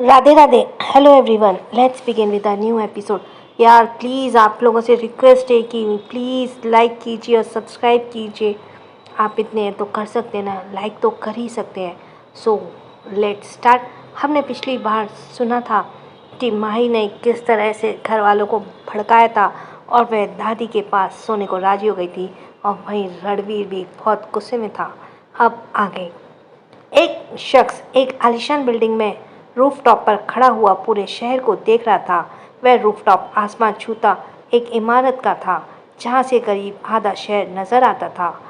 Radhe Radhe. Hello everyone, let's begin with a new episode. यार please आप लोगों से रिक्वेस्ट है कि प्लीज़ लाइक कीजिए और सब्सक्राइब कीजिए। आप इतने तो कर सकते हैं ना, लाइक तो कर ही सकते हैं। So let's start. हमने पिछली बार सुना था कि माही ने किस तरह से घर वालों को भड़काया था और वह दादी के पास सोने को राजी हो गई थी, और वहीं रणवीर भी बहुत गुस्से में था। अब आगे एक शख्स एक आलीशान बिल्डिंग में रूफटॉप पर खड़ा हुआ पूरे शहर को देख रहा था। वह रूफटॉप आसमान छूता एक इमारत का था, जहां से करीब आधा शहर नजर आता था।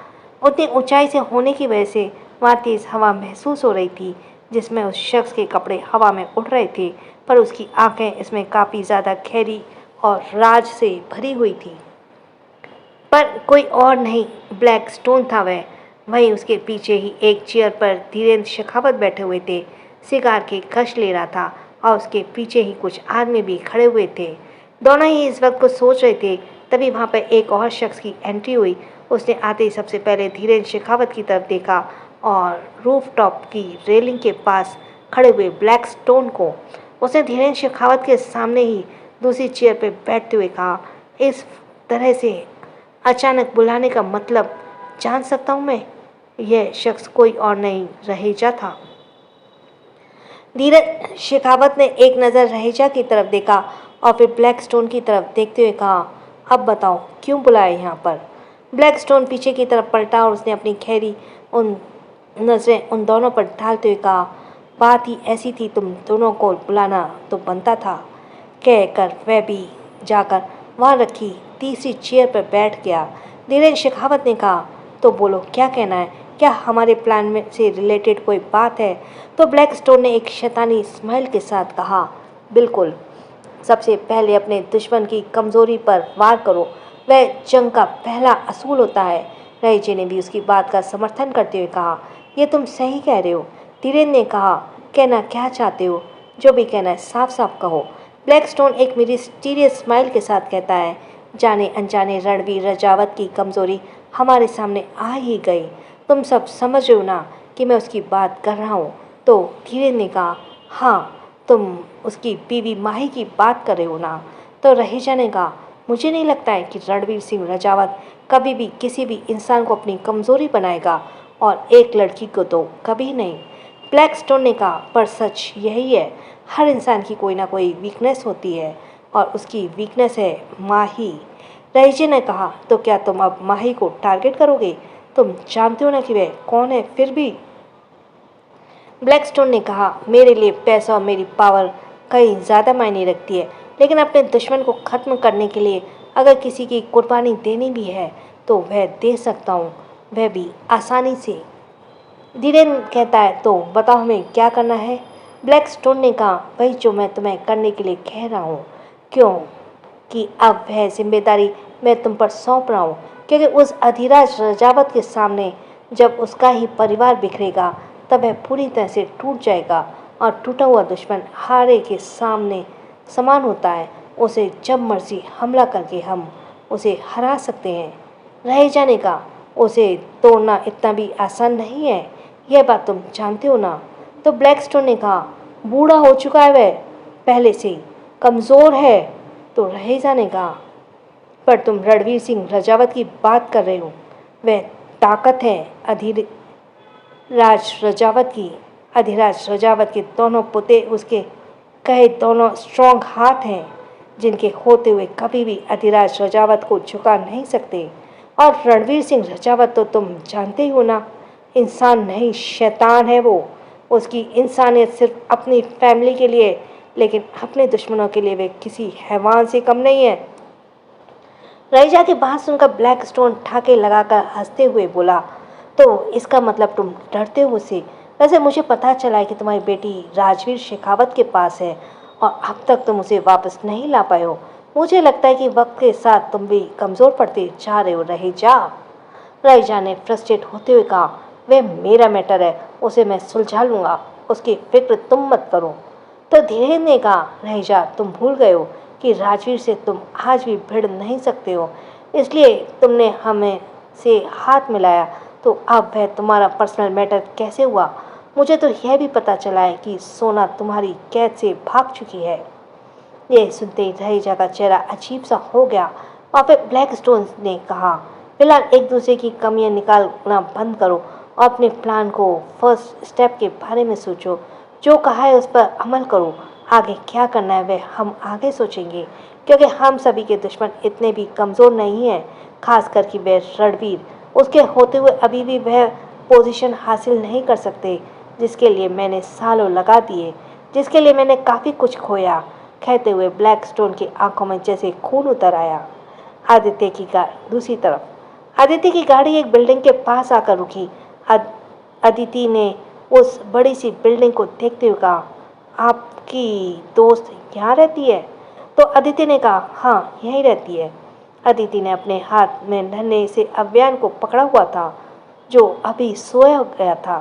उतनी ऊंचाई से होने की वजह से वहां तेज हवा महसूस हो रही थी, जिसमें उस शख्स के कपड़े हवा में उड़ रहे थे, पर उसकी आंखें इसमें काफ़ी ज़्यादा गहरी और राज से भरी हुई थी। पर कोई और नहीं, ब्लैक स्टोन था वह। वहीं उसके पीछे ही एक चेयर पर धीरेन्द्र शेखावत बैठे हुए थे, सिगार की कश ले रहा था, और उसके पीछे ही कुछ आदमी भी खड़े हुए थे। दोनों ही इस वक्त कुछ सोच रहे थे, तभी वहाँ पर एक और शख्स की एंट्री हुई। उसने आते ही सबसे पहले धीरेन्द्र शेखावत की तरफ देखा और रूफटॉप की रेलिंग के पास खड़े हुए ब्लैक स्टोन को। उसने धीरेन्द्र शेखावत के सामने ही दूसरी चेयर पर बैठते हुए कहा, इस तरह से अचानक बुलाने का मतलब जान सकता हूँ मैं? यह शख्स कोई और नहीं, रहेजा था। धीरज शेखावत ने एक नज़र रहेजा की तरफ देखा और फिर ब्लैक स्टोन की तरफ देखते हुए कहा, अब बताओ क्यों बुलाए यहाँ पर? ब्लैक स्टोन पीछे की तरफ पलटा और उसने अपनी खैरी उन नज़रें उन दोनों पर डालते हुए कहा, बात ही ऐसी थी, तुम दोनों को बुलाना तो बनता था। कहकर वह भी जाकर वहाँ रखी तीसरी चेयर पर बैठ गया। धीरेन्द्र शेखावत ने कहा, तो बोलो क्या कहना है? क्या हमारे प्लान में से रिलेटेड कोई बात है? तो ब्लैक स्टोन ने एक शैतानी स्माइल के साथ कहा, बिल्कुल। सबसे पहले अपने दुश्मन की कमज़ोरी पर वार करो, वह जंग का पहला असूल होता है। रईजे ने भी उसकी बात का समर्थन करते हुए कहा, यह तुम सही कह रहे हो। धीरेन्द्र ने कहा, कहना क्या चाहते हो? जो भी कहना है साफ साफ कहो। ब्लैक स्टोन एक मिस्टीरियस स्माइल के साथ कहता है, जाने अनजाने रणवीर रजावत की कमज़ोरी हमारे सामने आ ही गई। तुम सब समझ रहे हो ना कि मैं उसकी बात कर रहा हूँ? तो धीरेन्द्र ने कहा, हाँ, तुम उसकी बीवी माही की बात कर रहे हो ना? तो रहेजा ने कहा, मुझे नहीं लगता है कि रणवीर सिंह रजावत कभी भी किसी भी इंसान को अपनी कमज़ोरी बनाएगा, और एक लड़की को तो कभी नहीं। ब्लैक स्टोन ने कहा, पर सच यही है, हर इंसान की कोई ना कोई वीकनेस होती है, और उसकी वीकनेस है माही। रईजे ने कहा, तो क्या तुम अब माही को टारगेट करोगे? तुम जानते हो ना कि वह कौन है फिर भी? ब्लैकस्टोन ने कहा, मेरे लिए पैसा और मेरी पावर कहीं ज़्यादा मायने रखती है, लेकिन अपने दुश्मन को ख़त्म करने के लिए अगर किसी की कुर्बानी देनी भी है तो वह दे सकता हूँ, वह भी आसानी से। धीरेन्द्र कहता है, तो बताओ हमें क्या करना है? ब्लैक स्टोन ने कहा, वही जो मैं तुम्हें करने के लिए कह रहा हूँ। क्यों कि अब वह जिम्मेदारी मैं तुम पर सौंप रहा हूँ, क्योंकि उस अधिराज रजावत के सामने जब उसका ही परिवार बिखरेगा तब वह पूरी तरह से टूट जाएगा, और टूटा हुआ दुश्मन हारे के सामने समान होता है। उसे जब मर्जी हमला करके हम उसे हरा सकते हैं। रहेजा ने कहा, उसे तोड़ना इतना भी आसान नहीं है, यह बात तुम जानते हो ना? तो ब्लैकस्टोन ने कहा, बूढ़ा हो चुका है वह, पहले से ही कमज़ोर है। तो रहेजा ने कहा, पर तुम रणवीर सिंह रजावत की बात कर रहे हो, वह ताकत है अधिराज रजावत के दोनों पुते उसके कहे दोनों स्ट्रॉन्ग हाथ हैं, जिनके होते हुए कभी भी अधिराज रजावत को झुका नहीं सकते। और रणवीर सिंह रजावत तो तुम जानते ही हो ना, इंसान नहीं शैतान है वो। उसकी इंसानियत सिर्फ अपनी फैमिली के लिए, लेकिन अपने दुश्मनों के लिए वे किसी हैवान से कम नहीं है। रईजा की बात सुनकर ब्लैक स्टोन ठाके लगाकर हंसते हुए बोला, तो इसका मतलब तुम डरते हो उससे? वैसे मुझे पता चला है कि तुम्हारी बेटी राजवीर शेखावत के पास है, और अब तक तुम उसे वापस नहीं ला पाए हो। मुझे लगता है कि वक्त के साथ तुम भी कमज़ोर पड़ते जा रहे हो रहेजा। रईजा ने फ्रस्ट्रेट होते हुए कहा, वह मेरा मैटर है, उसे मैं सुलझा लूँगा, उसकी फिक्र तुम मत करो। तो धीरेन्द्र ने कहा, रहेजा तुम भूल गए हो कि राजवीर से तुम आज भी भिड़ नहीं सकते हो, इसलिए तुमने हमें से हाथ मिलाया। तो अब वह तुम्हारा पर्सनल मैटर कैसे हुआ? मुझे तो यह भी पता चला है कि सोना तुम्हारी कैद से भाग चुकी है। ये सुनते ही रहीजा का चेहरा अजीब सा हो गया और फिर ब्लैकस्टोन ने कहा, फिलहाल एक दूसरे की कमियां निकालना बंद करो और अपने प्लान को फर्स्ट स्टेप के बारे में सोचो। जो कहा है उस पर अमल करो। आगे क्या करना है वह हम आगे सोचेंगे, क्योंकि हम सभी के दुश्मन इतने भी कमज़ोर नहीं हैं, खास करके वह रणवीर। उसके होते हुए अभी भी वह पोजीशन हासिल नहीं कर सकते जिसके लिए मैंने सालों लगा दिए, जिसके लिए मैंने काफ़ी कुछ खोया। कहते हुए ब्लैकस्टोन की आंखों में जैसे खून उतर आया। आदित्य की दूसरी तरफ आदित्य की गाड़ी एक बिल्डिंग के पास आकर रुकी। अदिति ने उस बड़ी सी बिल्डिंग को देखते हुए कहा, आपकी दोस्त यहाँ रहती है? तो अदिति ने कहा, हाँ यहीं रहती है। अदिति ने अपने हाथ में नन्हे से अव्यान को पकड़ा हुआ था जो अभी सोया गया था।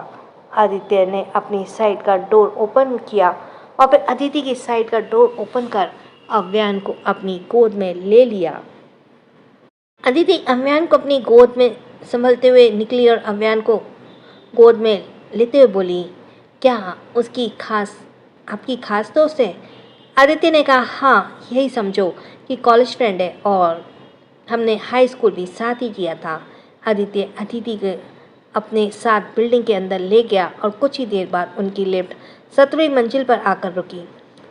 आदित्य ने अपनी साइड का डोर ओपन किया और फिर अदिति की साइड का डोर ओपन कर अव्यान को अपनी गोद में ले लिया। अदिति अव्यान को अपनी गोद में संभलते हुए निकली और अव्यान को गोद में लेते हुए बोली, क्या आपकी खास दोस्त है? आदित्य ने कहा, हाँ यही समझो कि कॉलेज फ्रेंड है और हमने हाई स्कूल भी साथ ही किया था। आदित्य अदिति को अपने साथ बिल्डिंग के अंदर ले गया और कुछ ही देर बाद उनकी लिफ्ट 17वीं मंजिल पर आकर रुकी।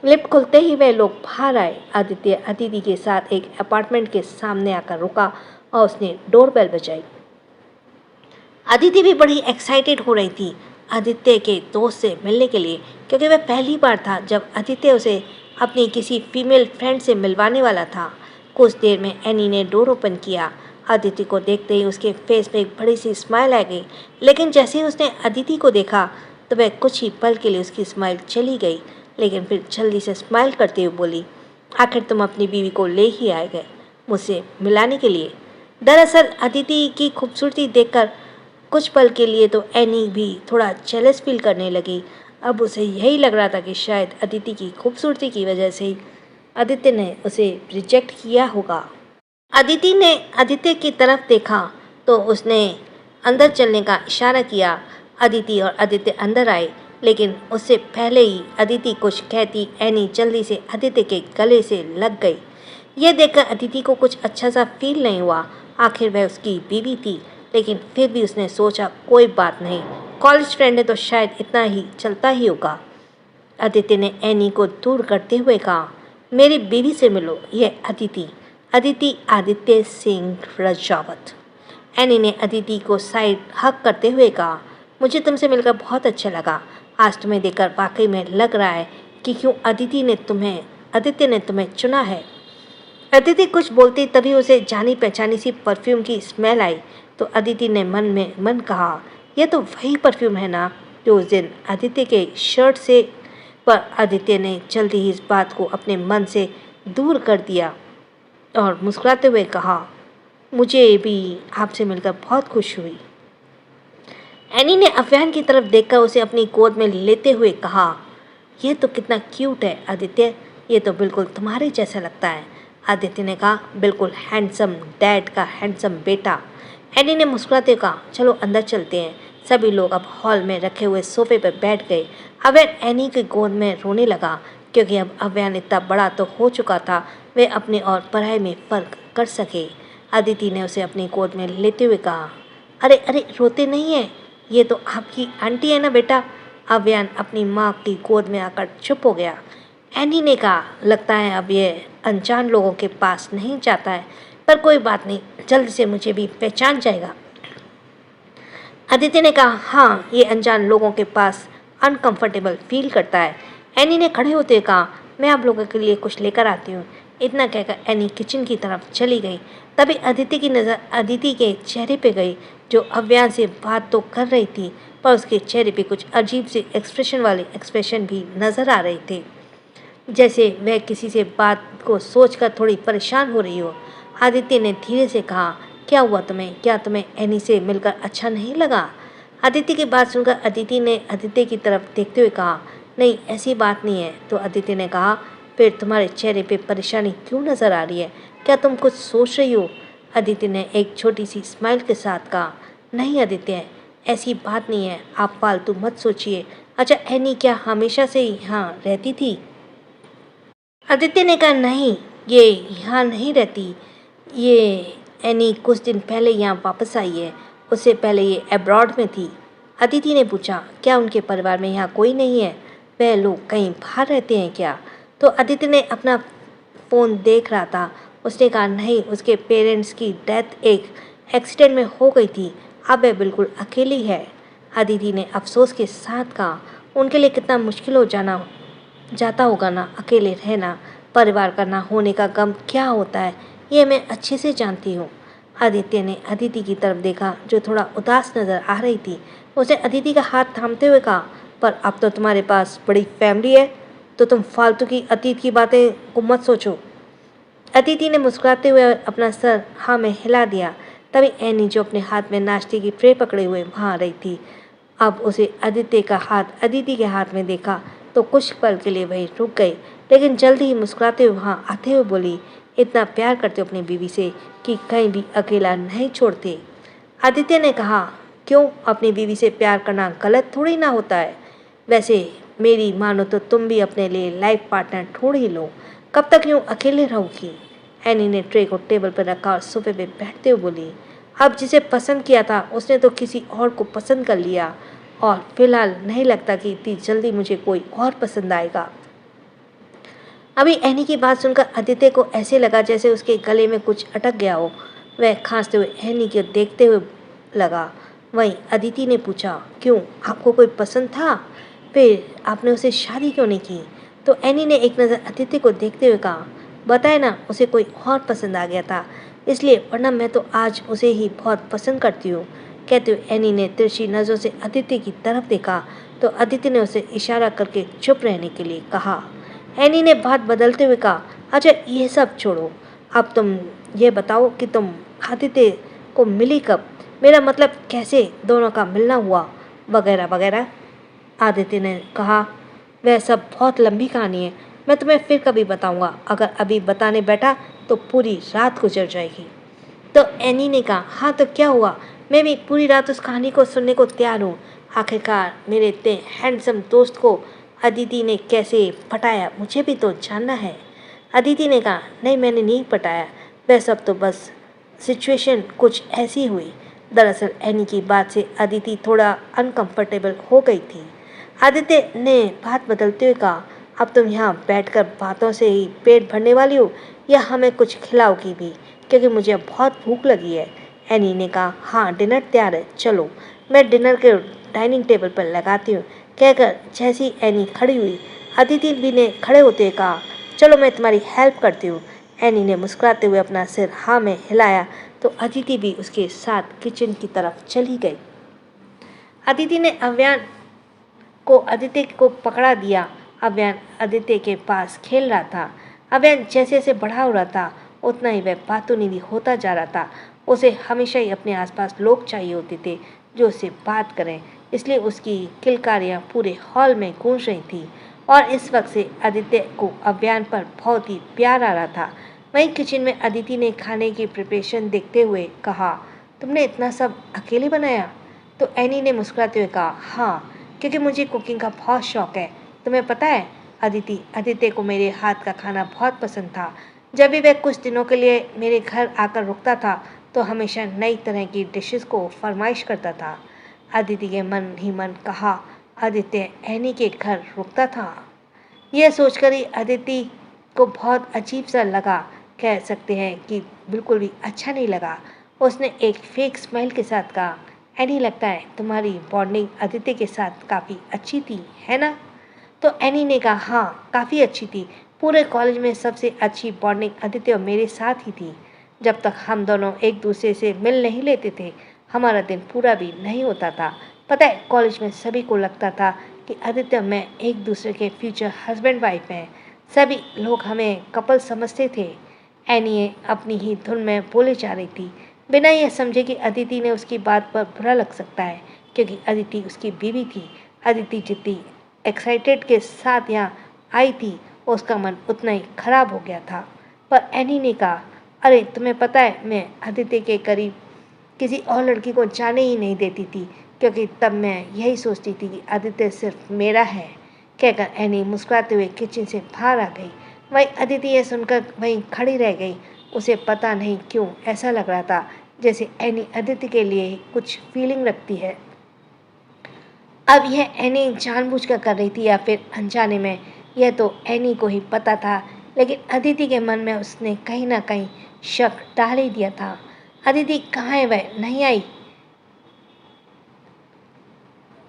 लिफ्ट खुलते ही वे लोग बाहर आए। आदित्य अदिति के साथ एक अपार्टमेंट के सामने आकर रुका और उसने डोरबेल बजाई। अदिति भी बड़ी एक्साइटेड हो रही थी आदित्य के दोस्त से मिलने के लिए, क्योंकि वह पहली बार था जब आदित्य उसे अपनी किसी फीमेल फ्रेंड से मिलवाने वाला था। कुछ देर में एनी ने डोर ओपन किया। अदिति को देखते ही उसके फेस पे एक बड़ी सी स्माइल आ गई, लेकिन जैसे ही उसने अदिति को देखा तो वह कुछ ही पल के लिए उसकी स्माइल चली गई, लेकिन फिर जल्दी से स्माइल करते हुए बोली, आखिर तुम अपनी बीवी को ले ही आए गए मुझसे मिलाने के लिए। दरअसल अदिति की खूबसूरती देखकर कुछ पल के लिए तो एनी भी थोड़ा जेलस फील करने लगी। अब उसे यही लग रहा था कि शायद अदिति की खूबसूरती की वजह से ही आदित्य ने उसे रिजेक्ट किया होगा। अदिति ने आदित्य की तरफ देखा तो उसने अंदर चलने का इशारा किया। अदिति और आदित्य अंदर आए, लेकिन उससे पहले ही अदिति कुछ कहती एनी जल्दी से आदित्य के गले से लग गई। यह देखकर अदिति को कुछ अच्छा सा फील नहीं हुआ। आखिर वह उसकी बीवी थी, लेकिन फिर भी उसने सोचा कोई बात नहीं, कॉलेज फ्रेंड है तो शायद इतना ही चलता ही होगा। आदित्य ने एनी को दूर करते हुए कहा, मेरी बीवी से मिलो, यह अदिति आदित्य सिंह राजावत। एनी ने अदिति को साइड हक करते हुए कहा, मुझे तुमसे मिलकर बहुत अच्छा लगा। आज तुम्हें देखकर वाकई में लग रहा है कि क्यों आदित्य ने तुम्हें चुना है। अदिति कुछ बोलती तभी उसे जानी पहचानी सी परफ्यूम की स्मेल आई, तो अदिति ने मन में मन कहा, यह तो वही परफ्यूम है ना जो उस दिन आदित्य के शर्ट से। पर आदित्य ने जल्दी ही इस बात को अपने मन से दूर कर दिया और मुस्कुराते हुए कहा, मुझे भी आपसे मिलकर बहुत खुश हुई। एनी ने अव्यान की तरफ देखकर उसे अपनी गोद में लेते हुए कहा, यह तो कितना क्यूट है आदित्य, ये तो बिल्कुल तुम्हारे जैसा लगता है। आदित्य ने कहा, बिल्कुल हैंडसम डैड का हैंडसम बेटा। एनी ने मुस्कुराते कहा, चलो अंदर चलते हैं। सभी लोग अब हॉल में रखे हुए सोफे पर बैठ गए। अव्यान एनी की गोद में रोने लगा, क्योंकि अब अव्यान इतना बड़ा तो हो चुका था, वे अपने और पढ़ाई में फ़र्क कर सके। अदिति ने उसे अपनी गोद में लेते हुए कहा, अरे अरे रोते नहीं है, ये तो आपकी आंटी है ना बेटा। अव्यान अपनी माँ की गोद में आकर चुप हो गया। एनी ने कहा, लगता है अब ये अनजान लोगों के पास नहीं जाता है, पर कोई बात नहीं, जल्दी से मुझे भी पहचान जाएगा। आदित्य ने कहा, हाँ ये अनजान लोगों के पास अनकंफर्टेबल फील करता है। एनी ने खड़े होते हुए कहा, मैं आप लोगों के लिए कुछ लेकर आती हूँ। इतना कहकर एनी किचन की तरफ चली गई। तभी अदिति की नज़र अदिति के चेहरे पे गई, जो अव्यान से बात तो कर रही थी, पर उसके चेहरे पे कुछ अजीब से एक्सप्रेशन भी नज़र आ रहे थे, जैसे वह किसी से बात को सोचकर थोड़ी परेशान हो रही हो। आदित्य ने धीरे से कहा, क्या हुआ तुम्हें? क्या तुम्हें एनी से मिलकर अच्छा नहीं लगा? आदित्य की बात सुनकर अदिति ने आदित्य की तरफ देखते हुए कहा, नहीं ऐसी बात नहीं है। तो आदित्य ने कहा, फिर तुम्हारे चेहरे पे परेशानी क्यों नज़र आ रही है? क्या तुम कुछ सोच रही हो? आदित्य ने एक छोटी सी स्माइल के साथ कहा, नहीं आदित्य, ऐसी बात नहीं है, आप फालतू मत सोचिए। अच्छा, एनी क्या हमेशा से यहाँ रहती थी? आदित्य ने कहा, नहीं, ये यहाँ नहीं रहती। ये एनी कुछ दिन पहले यहाँ वापस आई है। उससे पहले ये अब्रॉड में थी। अदिति ने पूछा, क्या उनके परिवार में यहाँ कोई नहीं है? वह लोग कहीं बाहर रहते हैं क्या? तो आदित्य ने अपना फ़ोन देख रहा था। उसने कहा, नहीं, उसके पेरेंट्स की डेथ एक एक्सीडेंट में हो गई थी। अब वह बिल्कुल अकेली है। अदिति ने अफसोस के साथ कहा, उनके लिए कितना मुश्किल हो जाता होगा ना अकेले रहना। परिवार का ना होने का गम क्या होता है, ये मैं अच्छे से जानती हूँ। आदित्य ने अदिति की तरफ देखा, जो थोड़ा उदास नजर आ रही थी। उसने अदिति का हाथ थामते हुए कहा, पर अब तो तुम्हारे पास बड़ी फैमिली है, तो तुम फालतू की अतीत की बातें को मत सोचो। अदिति ने मुस्कुराते हुए अपना सर हाँ में हिला दिया। तभी एनी, जो अपने हाथ में नाश्ते की ट्रे पकड़े हुए वहाँ आ रही थी, अब उसे आदित्य का हाथ अदिति के हाथ में देखा तो कुछ पल के लिए वही रुक गई, लेकिन जल्दी ही मुस्कुराते हुए वहाँ आते हुए बोली, इतना प्यार करते हो अपनी बीवी से कि कहीं भी अकेला नहीं छोड़ते। आदित्य ने कहा, क्यों, अपनी बीवी से प्यार करना गलत थोड़ी ना होता है। वैसे मेरी मानो तो तुम भी अपने लिए लाइफ पार्टनर ढूंढ ही लो। कब तक यूँ अकेले रहोगी? एनी ने ट्रे को टेबल पर रखा और सोफे पे बैठते हुए बोली, अब जिसे पसंद किया था उसने तो किसी और को पसंद कर लिया, और फिलहाल नहीं लगता कि इतनी जल्दी मुझे कोई और पसंद आएगा। अभी एनी की बात सुनकर आदित्य को ऐसे लगा जैसे उसके गले में कुछ अटक गया हो। वह खांसते हुए एनी को देखते हुए लगा। वहीं अदिति ने पूछा, क्यों, आपको कोई पसंद था? फिर आपने उसे शादी क्यों नहीं की? तो एनी ने एक नज़र आदित्य को देखते हुए कहा, बताए ना, उसे कोई और पसंद आ गया था, इसलिए, वरना मैं तो आज उसे ही बहुत पसंद करती हूँ। कहते हुए एनी ने तिरछी नज़रों से आदित्य की तरफ देखा तो आदित्य ने उसे इशारा करके चुप रहने के लिए कहा। एनी ने बात बदलते हुए कहा, अच्छा, ये सब छोड़ो, अब तुम ये बताओ कि तुम आदित्य को मिली कब? मेरा मतलब कैसे दोनों का मिलना हुआ, वगैरह वगैरह। आदित्य ने कहा, वह सब बहुत लंबी कहानी है, मैं तुम्हें फिर कभी बताऊंगा। अगर अभी बताने बैठा तो पूरी रात गुजर जाएगी। तो एनी ने कहा, हाँ, तो क्या हुआ, मैं भी पूरी रात उस कहानी को सुनने को तैयार हूँ। आखिरकार मेरे इतने हैंडसम दोस्त को अदिति ने कैसे पटाया, मुझे भी तो जानना है। अदिति ने कहा, नहीं, मैंने नहीं पटाया, वह सब तो बस सिचुएशन कुछ ऐसी हुई। दरअसल एनी की बात से अदिति थोड़ा अनकंफर्टेबल हो गई थी। आदित्य ने बात बदलते हुए कहा, अब तुम यहाँ बैठकर बातों से ही पेट भरने वाली हो या हमें कुछ खिलाओगी भी, क्योंकि मुझे अब बहुत भूख लगी है। एनी ने कहा, हाँ, डिनर तैयार है, चलो, मैं डिनर के डाइनिंग टेबल पर लगाती हूँ। कहकर जैसी एनी खड़ी हुई, अदिति भी ने खड़े होते हुए कहा, चलो, मैं तुम्हारी हेल्प करती हूँ। एनी ने मुस्कुराते हुए अपना सिर हाँ में हिलाया तो अदिति भी उसके साथ किचन की तरफ चली गई। अदिति ने आदित्य को पकड़ा दिया। अव्यान आदित्य के पास खेल रहा था। अव्यान जैसे जैसे बड़ा हो रहा था उतना ही वह बातूनी भी होता जा रहा था। उसे हमेशा ही अपने आसपास लोग चाहिए होते थे जो उससे बात करें, इसलिए उसकी किलकारियाँ पूरे हॉल में गूंज रही थी। और इस वक्त से आदित्य को अव्यान पर बहुत ही प्यार आ रहा था। वहीं किचन में अदिति ने खाने की प्रिपरेशन देखते हुए कहा, तुमने इतना सब अकेले बनाया? तो एनी ने मुस्कुराते हुए कहा, हाँ, क्योंकि मुझे कुकिंग का बहुत शौक है। तुम्हें पता है आदित्य को मेरे हाथ का खाना बहुत पसंद था। जब भी वह कुछ दिनों के लिए मेरे घर आकर रुकता था तो हमेशा नई तरह की डिशेस को फरमाइश करता था। अदिति के मन ही मन कहा, आदित्य एनी के घर रुकता था। यह सोचकर ही अदिति को बहुत अजीब सा लगा, कह सकते हैं कि बिल्कुल भी अच्छा नहीं लगा। उसने एक फेक स्माइल के साथ कहा, एनी, लगता है तुम्हारी बॉन्डिंग आदित्य के साथ काफ़ी अच्छी थी, है ना? तो एनी ने कहा, हाँ, काफ़ी अच्छी थी। पूरे कॉलेज में सबसे अच्छी बॉन्डिंग आदित्य और मेरे साथ ही थी। जब तक हम दोनों एक दूसरे से मिल नहीं लेते थे हमारा दिन पूरा भी नहीं होता था। पता है, कॉलेज में सभी को लगता था कि आदित्य और मैं एक दूसरे के फ्यूचर हस्बैंड वाइफ हैं। सभी लोग हमें कपल समझते थे। एनी अपनी ही धुन में बोले जा रही थी, बिना यह समझे कि अदिति ने उसकी बात पर बुरा लग सकता है, क्योंकि अदिति उसकी बीवी थी। अदिति जितनी एक्साइटेड के साथ यहाँ आई थी उसका मन उतना ही खराब हो गया था। पर एनी ने कहा, अरे, तुम्हें पता है, मैं आदित्य के करीब किसी और लड़की को जाने ही नहीं देती थी। क्योंकि तब मैं यही सोचती थी कि आदित्य सिर्फ मेरा है, कहकर एनी मुस्कुराते हुए किचन से बाहर आ गई। वहीं अदिति ये सुनकर वहीं खड़ी रह गई। उसे पता नहीं क्यों ऐसा लग रहा था जैसे एनी अदिति के लिए कुछ फीलिंग रखती है। अब यह एनी जानबूझकर कर रही थी या फिर अनजाने में, यह तो एनी को ही पता था, लेकिन अदिति के मन में उसने कहीं ना कहीं शक डाल ही दिया था। अदिति कहाँ है, वह नहीं आई?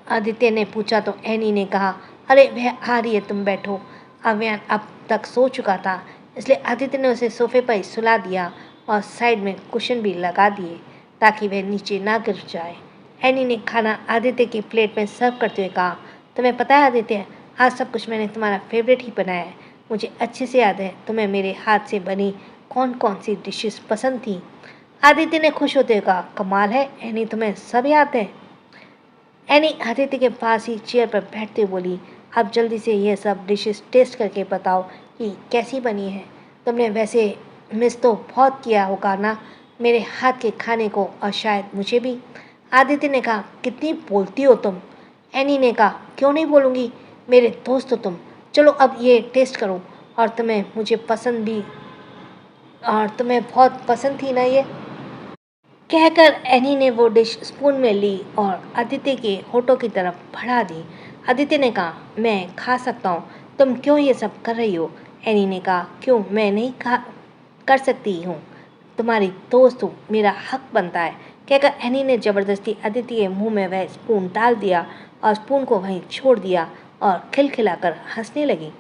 आदित्य ने पूछा तो एनी ने कहा, अरे वह आ रही है, तुम बैठो। अव्यान अब तक सो चुका था, इसलिए आदित्य ने उसे सोफे पर ही सुला दिया और साइड में कुशन भी लगा दिए ताकि वह नीचे ना गिर जाए। एनी ने खाना आदित्य की प्लेट में सर्व करते हुए कहा, तुम्हें पता है आदित्य, आज सब कुछ मैंने तुम्हारा फेवरेट ही बनाया है। मुझे अच्छे से याद है तुम्हें मेरे हाथ से बनी कौन कौन सी डिशेस पसंद थी। आदित्य ने खुश होते हुए कहा, कमाल है एनी, तुम्हें सब याद है। एनी आदित्य के पास ही चेयर पर बैठते हुए बोली, अब जल्दी से यह सब डिशेस टेस्ट करके बताओ कि कैसी बनी है। तुमने वैसे मिस तो बहुत किया होगा ना मेरे हाथ के खाने को, और शायद मुझे भी। आदित्य ने कहा, कितनी बोलती हो तुम। एनी ने कहा, क्यों नहीं बोलूँगी, मेरे दोस्त हो तुम। चलो अब ये टेस्ट करो, और तुम्हें बहुत पसंद थी ना ये। कहकर एनी ने वो डिश स्पून में ली और आदित्य के होठों की तरफ बढ़ा दी। आदित्य ने कहा, मैं खा सकता हूँ, तुम क्यों ये सब कर रही हो। एनी ने कहा, क्यों मैं नहीं खा कर सकती हूँ, तुम्हारी दोस्त हूँ, मेरा हक बनता है। कहकर एनी ने ज़बरदस्ती आदित्य के मुंह में वह स्पून डाल दिया और स्पून को वहीं छोड़ दिया और खिलखिलाकर हंसने लगी।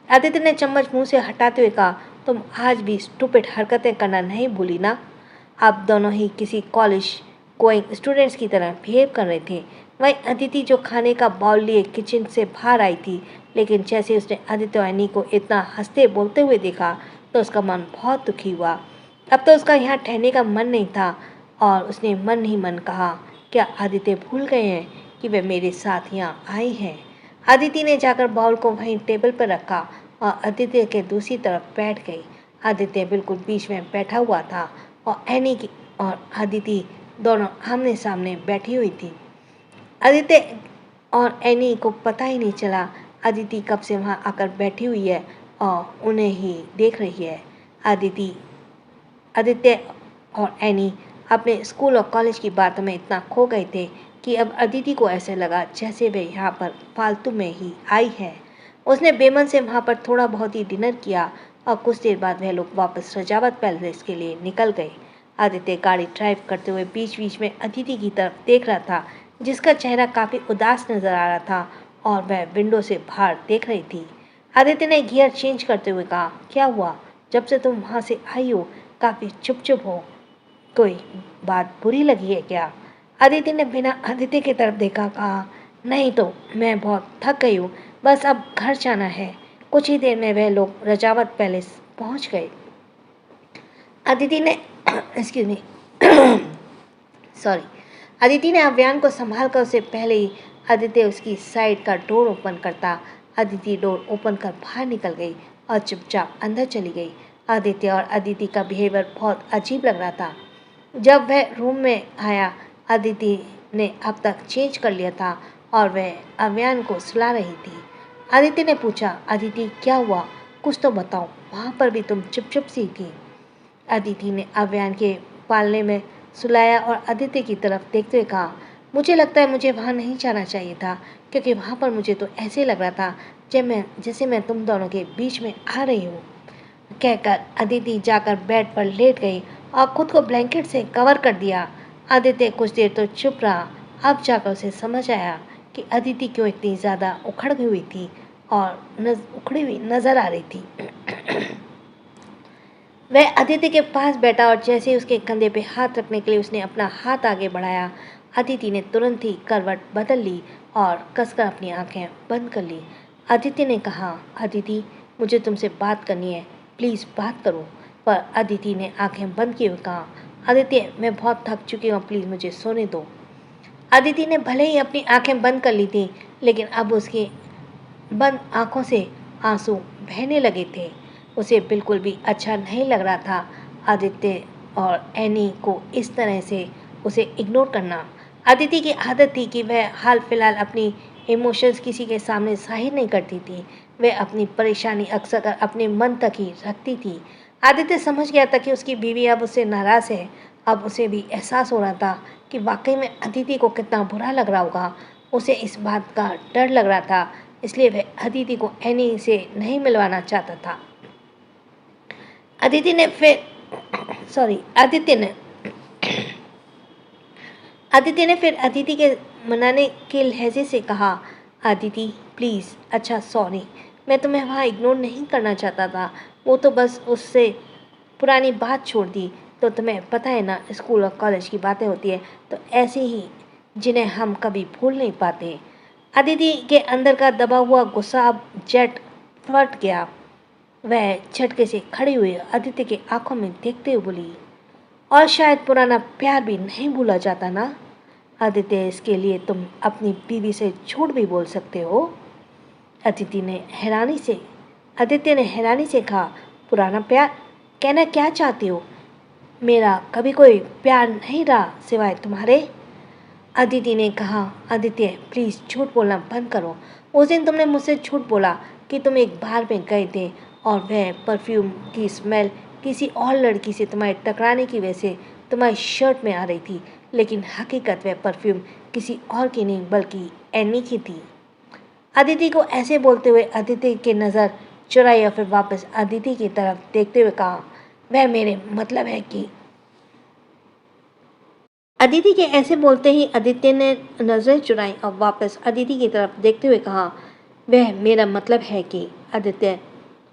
आदित्य ने चम्मच मुंह से हटाते हुए कहा, तुम आज भी स्टूपिड हरकतें करना नहीं भूली ना। आप दोनों ही किसी कॉलेज गोइंग स्टूडेंट्स की तरह बिहेव कर रहे थे। वहीं अदिति जो खाने का बाउल लिए किचन से बाहर आई थी, लेकिन जैसे उसने आदित्य और एनी को इतना हंसते बोलते हुए देखा तो उसका मन बहुत दुखी हुआ। अब तो उसका यहाँ ठहरने का मन नहीं था और उसने मन ही मन कहा, क्या आदित्य भूल गए हैं कि वे मेरे साथ यहाँ आए हैं। आदिति ने जाकर बाउल को वहीं टेबल पर रखा और आदित्य के दूसरी तरफ बैठ गई। आदित्य बिल्कुल बीच में बैठा हुआ था और एनी की और आदिति दोनों आमने सामने बैठी हुई थी। आदित्य और एनी को पता ही नहीं चला आदिति कब से वहाँ आकर बैठी हुई है और उन्हें ही देख रही है। आदित्य और एनी अपने स्कूल और कॉलेज की बातों में इतना खो गए थे कि अब अदिति को ऐसे लगा जैसे वे यहाँ पर फालतू में ही आई है। उसने बेमन से वहाँ पर थोड़ा बहुत ही डिनर किया और कुछ देर बाद वह लोग वापस रजावत पैलेस के लिए निकल गए। आदित्य गाड़ी ड्राइव करते हुए बीच बीच में अदिति की तरफ देख रहा था, जिसका चेहरा काफ़ी उदास नजर आ रहा था और वह विंडो से बाहर देख रही थी। आदित्य ने गियर चेंज करते हुए कहा, क्या हुआ, जब से तुम वहाँ से आई हो काफ़ी चुप चुप हो, कोई बात बुरी लगी है क्या। आदित्य ने बिना आदित्य की तरफ देखा कहा, नहीं तो मैं बहुत थक गई हूँ, बस अब घर जाना है। कुछ ही देर में वह लोग रजावत पैलेस पहुँच गए। अदिति ने एक्सक्यूज मी सॉरी अदिति ने अव्यान को संभाल कर उसे पहले ही आदित्य उसकी साइड का डोर ओपन करता। अदिति डोर ओपन कर बाहर निकल गई और चुपचाप अंदर चली गई। आदित्य और अदिति का बिहेवियर बहुत अजीब लग रहा था। जब वह रूम में आया, अदिति ने अब तक चेंज कर लिया था और वह अव्यान को सुला रही थी। आदित्य ने पूछा, अदिति क्या हुआ, कुछ तो बताओ, वहाँ पर भी तुम चुप चुप सी थी। अदिति ने अव्यान के पालने में सुलाया और आदित्य की तरफ देखते हुए कहा, मुझे लगता है मुझे वहाँ नहीं जाना चाहिए था, क्योंकि वहाँ पर मुझे तो ऐसे लग रहा था जैसे मैं तुम दोनों के बीच में आ रही हूँ। कहकर अदिति जाकर बेड पर लेट गई और खुद को ब्लैंकेट से कवर कर दिया। आदित्य कुछ देर तो चुप रहा, अब जाकर उसे समझ आया कि अदिति क्यों इतनी ज़्यादा उखड़ हुई थी और उखड़ी हुई नजर आ रही थी। वह अदिति के पास बैठा और जैसे ही उसके कंधे पे हाथ रखने के लिए उसने अपना हाथ आगे बढ़ाया, अदिति ने तुरंत ही करवट बदल ली और कसकर अपनी आंखें बंद कर ली। अदिति ने कहा, अदिति मुझे तुमसे बात करनी है, प्लीज़ बात करो। पर अदिति ने आंखें बंद किए हुए कहा, आदित्य मैं बहुत थक चुकी हूँ, प्लीज़ मुझे सोने दो। अदिति ने भले ही अपनी आंखें बंद कर ली थी, लेकिन अब उसकी बंद आंखों से आंसू बहने लगे थे। उसे बिल्कुल भी अच्छा नहीं लग रहा था आदित्य और एनी को इस तरह से उसे इग्नोर करना। अदिति की आदत थी कि वह हाल फिलहाल अपनी इमोशंस किसी के सामने जाहिर नहीं करती थी। वह अपनी परेशानी अक्सर अपने मन तक ही रखती थी। आदित्य समझ गया था कि उसकी बीवी अब उससे नाराज़ है। अब उसे भी एहसास हो रहा था कि वाकई में अदिति को कितना बुरा लग रहा होगा। उसे इस बात का डर लग रहा था, इसलिए वह अदिति को एनी से नहीं मिलवाना चाहता था। अदिति ने फिर आदित्य ने फिर अदिति के मनाने के लहजे से कहा, अदिति प्लीज़, अच्छा सॉरी, मैं तुम्हें वहाँ इग्नोर नहीं करना चाहता था। वो तो बस उससे पुरानी बात छोड़ दी। तो तुम्हें पता है ना, स्कूल और कॉलेज की बातें होती है तो ऐसी ही, जिन्हें हम कभी भूल नहीं पाते। अदिति के अंदर का दबा हुआ गुस्सा अब जेट फट गया। वह झटके से खड़ी हुई आदित्य के आंखों में देखते हुए बोली, और शायद पुराना प्यार भी नहीं भूला जाता ना आदित्य, इसके लिए तुम अपनी बीवी से झूठ भी बोल सकते हो। आदित्य ने हैरानी से कहा, पुराना प्यार? कहना क्या चाहती हो? मेरा कभी कोई प्यार नहीं रहा सिवाय तुम्हारे। अदिति ने कहा, आदित्य प्लीज़ झूठ बोलना बंद करो। उस दिन तुमने मुझसे झूठ बोला कि तुम एक बार में गए थे और वह परफ्यूम की स्मेल किसी और लड़की से तुम्हारे टकराने की वजह से तुम्हारी शर्ट में आ रही थी, लेकिन हकीकत वह परफ्यूम किसी और की नहीं बल्कि एनी की थी। अदिति को ऐसे बोलते हुए अदिति की नज़र चुराई और फिर वापस अदिति की तरफ देखते हुए कहा, वह मेरे मतलब है कि अदिति के ऐसे बोलते ही आदित्य ने नज़रें चुराई और वापस अदिति की तरफ देखते हुए कहा, वह मेरा मतलब है कि आदित्य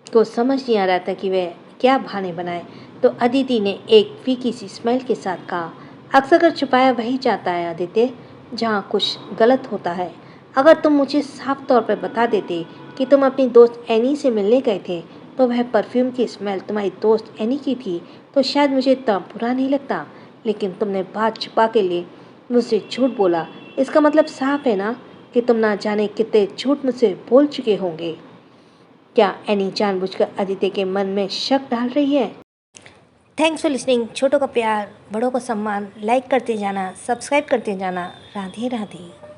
को समझ नहीं आ रहा था कि वह क्या बहाने बनाए। तो अदिति ने एक फीकी सी स्माइल के साथ कहा, अक्सर कर छुपाया वही जाता है आदित्य, जहाँ कुछ गलत होता है। अगर तुम मुझे साफ तौर पर बता देते कि तुम अपनी दोस्त एनी से मिलने गए थे तो वह परफ्यूम की स्मेल तुम्हारी दोस्त एनी की थी तो शायद मुझे इतना बुरा नहीं लगता, लेकिन तुमने बात छुपा के लिए मुझसे झूठ बोला। इसका मतलब साफ है ना कि तुम ना जाने कितने झूठ मुझसे बोल चुके होंगे। क्या एनी जानबूझकर आदित्य के मन में शक डाल रही है? Thanks for listening. छोटों का प्यार, बड़ों का सम्मान, लाइक करते जाना, सब्सक्राइब करते जाना। राधे राधे।